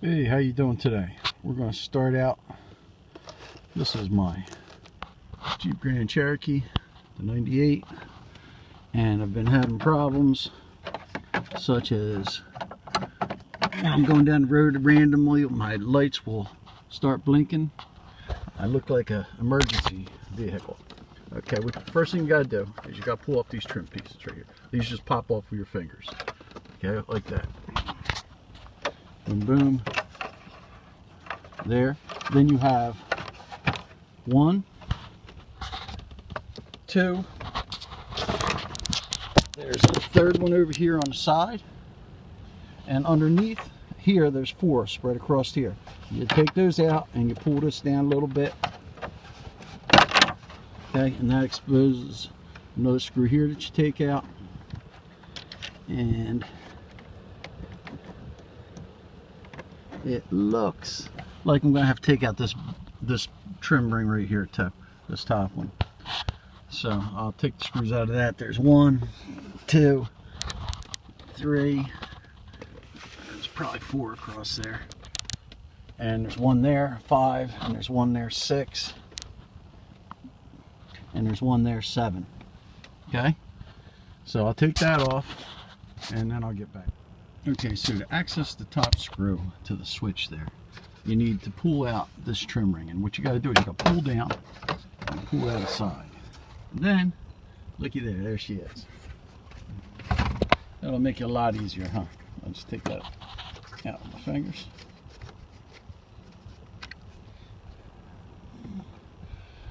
Hey, how you doing today? We're going to start out. This is my Jeep Grand Cherokee, the 98, and I've been having problems such as when I'm going down the road randomly, my lights will start blinking. I look like an emergency vehicle. Okay, the first thing you got to do is you got to pull off these trim pieces right here. These just pop off with your fingers. Okay, like that. Boom, boom. There. Then you have 1, 2. There's a third one over here on the side. And underneath here, there's 4 spread across here. You take those out and you pull this down a little bit. Okay, and that exposes another screw here that you take out. And it looks like I'm going to have to take out this trim ring right here too, this top one. So I'll take the screws out of that. There's 1, 2, 3. There's probably 4 across there. And there's 1 there, 5, and there's 1 there, 6. And there's 1 there, 7. Okay? So I'll take that off and then I'll get back. Okay, so to access the top screw to the switch there, you need to pull out this trim ring. And what you got to do is you got to pull down and pull that aside. And then, looky there she is. That'll make it a lot easier, huh? I'll just take that out with my fingers.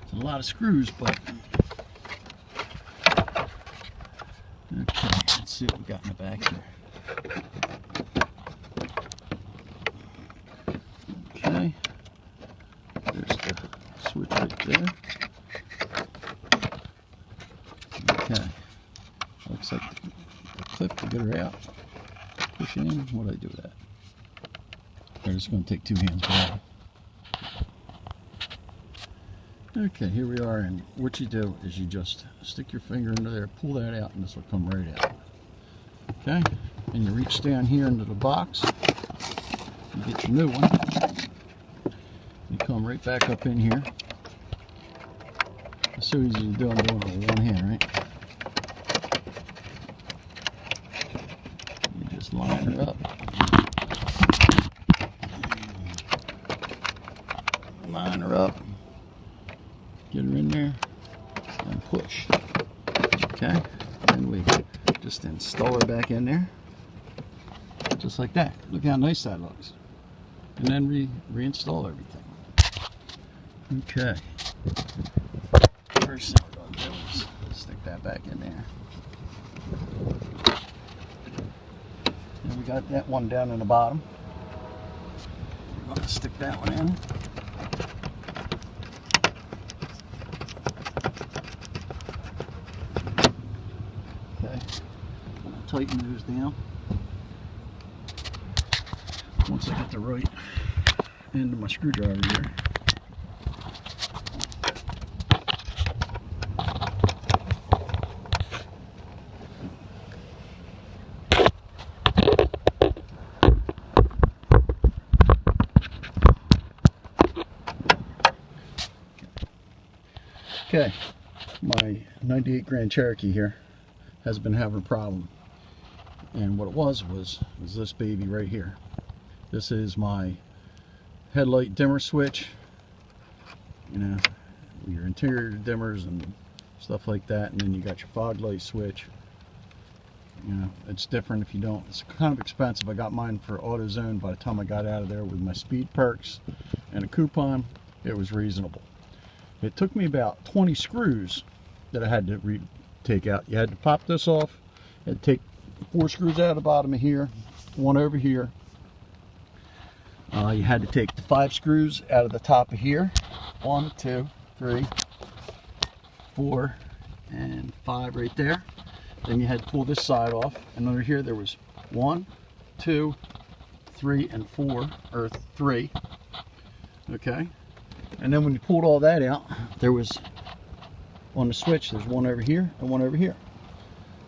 It's a lot of screws, but okay, let's see what we got in the back here. Okay, there's the switch right there. Okay, looks like the clip to get her out. Push it in. What do I do with that? I'm just going to take 2 hands grab. Okay, here we are, and what you do is you just stick your finger into there, pull that out, and this will come right out. Okay, and you reach down here into the box, you get your new one, you come right back up in here. It's so easy to do, I'm doing it with 1 hand, right? You just line her up. Line her up. Get her in there and push. Okay, and we just install her back in there, just like that. Look how nice that looks. And then reinstall everything. Okay. First thing we're going to do is stick that back in there. And we got that one down in the bottom. We're going to stick that one in. Tighten those down. Once I get the right end of my screwdriver here. Okay, my 98 Grand Cherokee here has been having a problem. And what it was this baby right here. This is my headlight dimmer switch. You know, your interior dimmers and stuff like that. And then you got your fog light switch. You know, it's different if you don't. It's kind of expensive. I got mine for AutoZone. By the time I got out of there with my speed perks and a coupon, it was reasonable. It took me about 20 screws that I had to take out. You had to pop this off and take 4 screws out of the bottom of here, 1 over here. You had to take the 5 screws out of the top of here. 1, 2, 3, 4, and 5 right there. Then you had to pull this side off, and under here there was 1, 2, 3, and 4, or 3. Okay, and then when you pulled all that out, there was on the switch, there's 1 over here and 1 over here.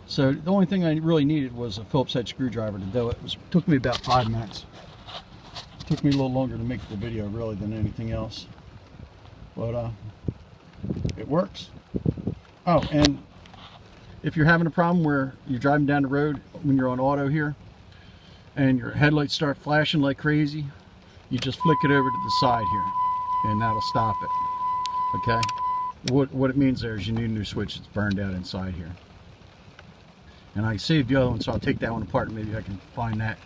So the only thing I really needed was a Phillips head screwdriver to do it. It took me about 5 minutes. Took me a little longer to make the video really than anything else, but it works. Oh, and if you're having a problem where you're driving down the road when you're on auto here and your headlights start flashing like crazy, you just flick it over to the side here and that'll stop it. Okay, what it means there is you need a new switch that's burned out inside here. And I saved the other one, so I'll take that one apart and maybe I can find that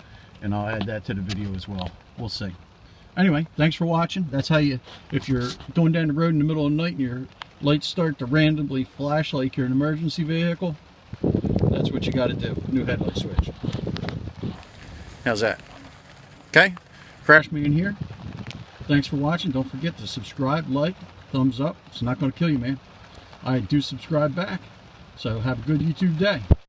and I'll add that to the video as well. We'll see. Anyway, thanks for watching. That's how you, if you're going down the road in the middle of the night and your lights start to randomly flash like you're an emergency vehicle, that's what you got to do. New headlight switch. How's that? Okay, crash me in here. Thanks for watching. Don't forget to subscribe, like, thumbs up. It's not going to kill you, man. I do subscribe back. So have a good YouTube day.